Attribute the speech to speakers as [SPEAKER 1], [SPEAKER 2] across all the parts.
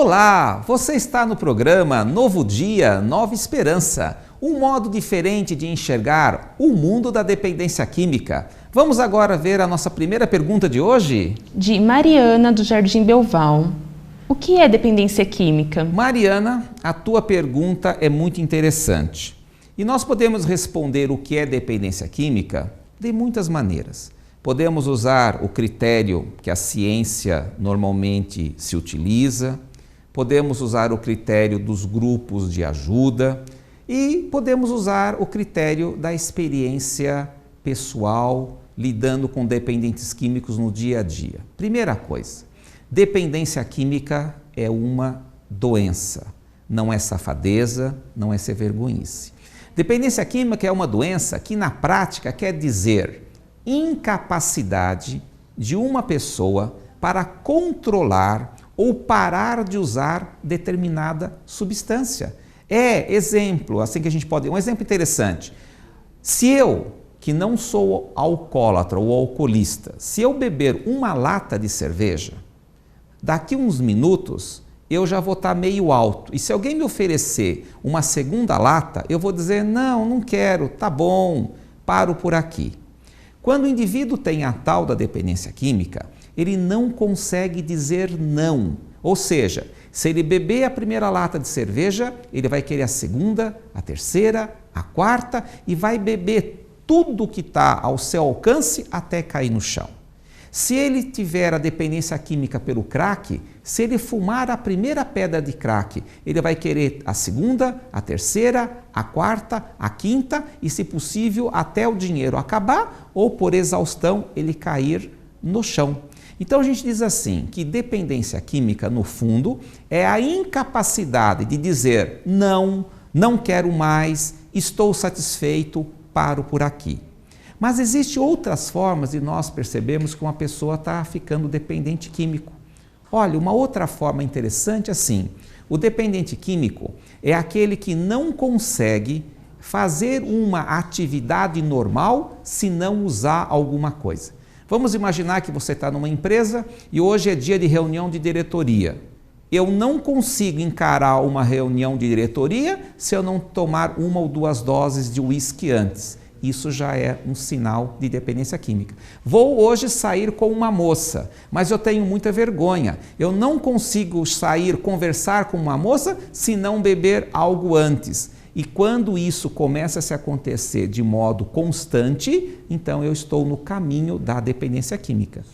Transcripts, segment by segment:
[SPEAKER 1] Olá, você está no programa Novo Dia, Nova Esperança, um modo diferente de enxergar o mundo da dependência química. Vamos agora ver a nossa primeira pergunta de hoje?
[SPEAKER 2] De Mariana, do Jardim Belval. O que é dependência química?
[SPEAKER 1] Mariana, a tua pergunta é muito interessante. E nós podemos responder o que é dependência química de muitas maneiras. Podemos usar o critério que a ciência normalmente se utiliza, podemos usar o critério dos grupos de ajuda e podemos usar o critério da experiência pessoal lidando com dependentes químicos no dia a dia. Primeira coisa, dependência química é uma doença, não é safadeza, não é ser vergonhice. Dependência química é uma doença que na prática quer dizer incapacidade de uma pessoa para controlar ou parar de usar determinada substância. Exemplo, assim que a gente pode... Um exemplo interessante. Se eu, que não sou alcoólatra ou alcoolista, se eu beber uma lata de cerveja, daqui uns minutos eu já vou estar meio alto. E se alguém me oferecer uma segunda lata, eu vou dizer, não quero, tá bom, paro por aqui. Quando o indivíduo tem a tal da dependência química, ele não consegue dizer não. Ou seja, se ele beber a primeira lata de cerveja, ele vai querer a segunda, a terceira, a quarta e vai beber tudo que está ao seu alcance até cair no chão. Se ele tiver a dependência química pelo crack, se ele fumar a primeira pedra de crack, ele vai querer a segunda, a terceira, a quarta, a quinta e, se possível, até o dinheiro acabar ou, por exaustão, ele cair no chão. Então a gente diz assim, que dependência química, no fundo, é a incapacidade de dizer não quero mais, estou satisfeito, paro por aqui. Mas existem outras formas de nós percebermos que uma pessoa está ficando dependente químico. Olha, uma outra forma interessante é assim, o dependente químico é aquele que não consegue fazer uma atividade normal se não usar alguma coisa. Vamos imaginar que você está numa empresa e hoje é dia de reunião de diretoria. Eu não consigo encarar uma reunião de diretoria se eu não tomar uma ou duas doses de uísque antes. Isso já é um sinal de dependência química. Vou hoje sair com uma moça, mas eu tenho muita vergonha. Eu não consigo sair, conversar com uma moça se não beber algo antes. E quando isso começa a se acontecer de modo constante, então eu estou no caminho da dependência química.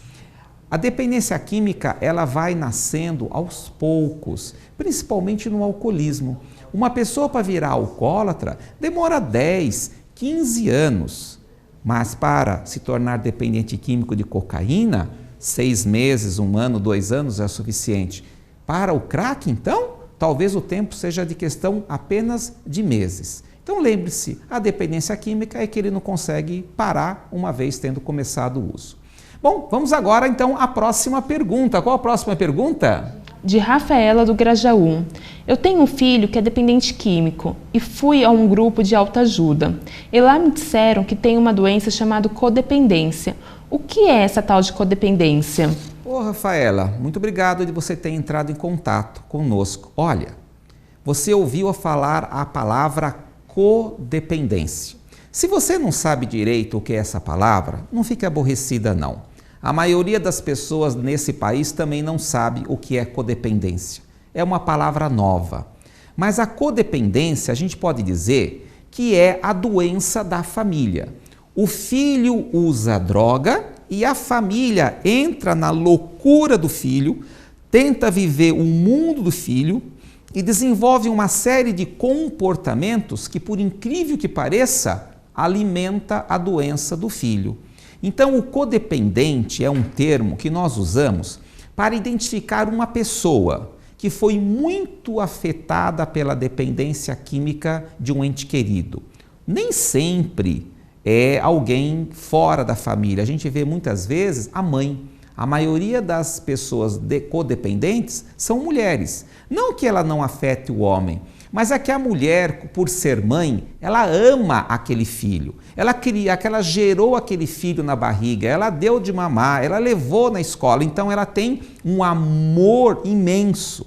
[SPEAKER 1] A dependência química, ela vai nascendo aos poucos, principalmente no alcoolismo. Uma pessoa para virar alcoólatra demora 10, 15 anos, mas para se tornar dependente químico de cocaína, 6 meses, 1 ano, 2 anos é suficiente. Para o crack, então, talvez o tempo seja de questão apenas de meses. Então lembre-se, a dependência química é que ele não consegue parar uma vez tendo começado o uso. Bom, vamos agora então à próxima pergunta. Qual a próxima pergunta?
[SPEAKER 2] De Rafaela, do Grajaú. Eu tenho um filho que é dependente químico e fui a um grupo de autoajuda. E lá me disseram que tem uma doença chamada codependência. O que é essa tal de codependência?
[SPEAKER 1] Ô, Rafaela, muito obrigado de você ter entrado em contato conosco. Olha, você ouviu falar a palavra codependência. Se você não sabe direito o que é essa palavra, não fique aborrecida não. A maioria das pessoas nesse país também não sabe o que é codependência. É uma palavra nova. Mas a codependência, a gente pode dizer que é a doença da família. O filho usa droga e a família entra na loucura do filho, tenta viver o mundo do filho e desenvolve uma série de comportamentos que, por incrível que pareça, alimenta a doença do filho. Então, o codependente é um termo que nós usamos para identificar uma pessoa que foi muito afetada pela dependência química de um ente querido. Nem sempre é alguém fora da família. A gente vê muitas vezes a mãe. A maioria das pessoas codependentes são mulheres. Não que ela não afete o homem, mas é que a mulher, por ser mãe, ela ama aquele filho. Ela gerou aquele filho na barriga, ela deu de mamar, ela levou na escola, então ela tem um amor imenso.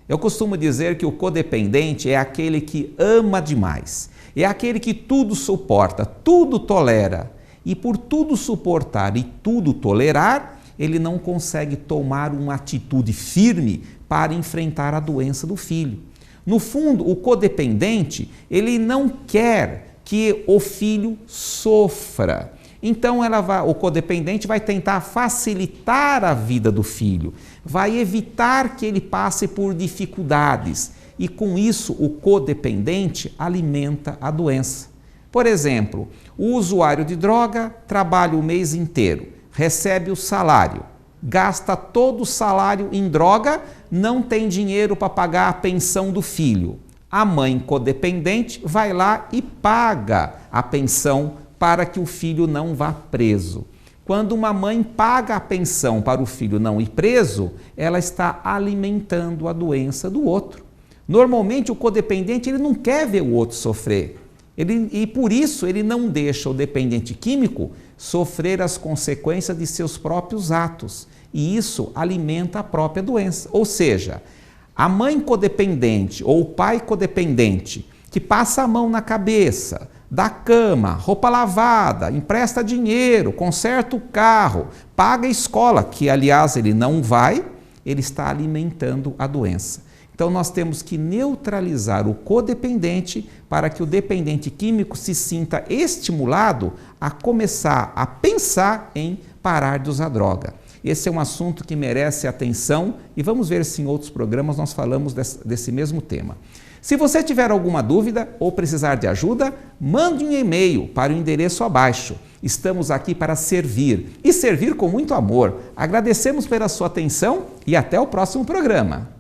[SPEAKER 1] Eu costumo dizer que o codependente é aquele que ama demais, é aquele que tudo suporta, tudo tolera, e por tudo suportar e tudo tolerar, ele não consegue tomar uma atitude firme para enfrentar a doença do filho. No fundo, o codependente, ele não quer que o filho sofra. Então, o codependente vai tentar facilitar a vida do filho, vai evitar que ele passe por dificuldades e, com isso, o codependente alimenta a doença. Por exemplo, o usuário de droga trabalha o mês inteiro, recebe o salário, gasta todo o salário em droga, não tem dinheiro para pagar a pensão do filho. A mãe codependente vai lá e paga a pensão para que o filho não vá preso. Quando uma mãe paga a pensão para o filho não ir preso, ela está alimentando a doença do outro. Normalmente o codependente ele não quer ver o outro sofrer. E por isso ele não deixa o dependente químico sofrer as consequências de seus próprios atos. E isso alimenta a própria doença. Ou seja, a mãe codependente ou o pai codependente que passa a mão na cabeça, dá cama, roupa lavada, empresta dinheiro, conserta o carro, paga a escola, que aliás ele não vai, ele está alimentando a doença. Então nós temos que neutralizar o codependente para que o dependente químico se sinta estimulado a começar a pensar em parar de usar droga. Esse é um assunto que merece atenção e vamos ver se em outros programas nós falamos desse mesmo tema. Se você tiver alguma dúvida ou precisar de ajuda, mande um e-mail para o endereço abaixo. Estamos aqui para servir e servir com muito amor. Agradecemos pela sua atenção e até o próximo programa.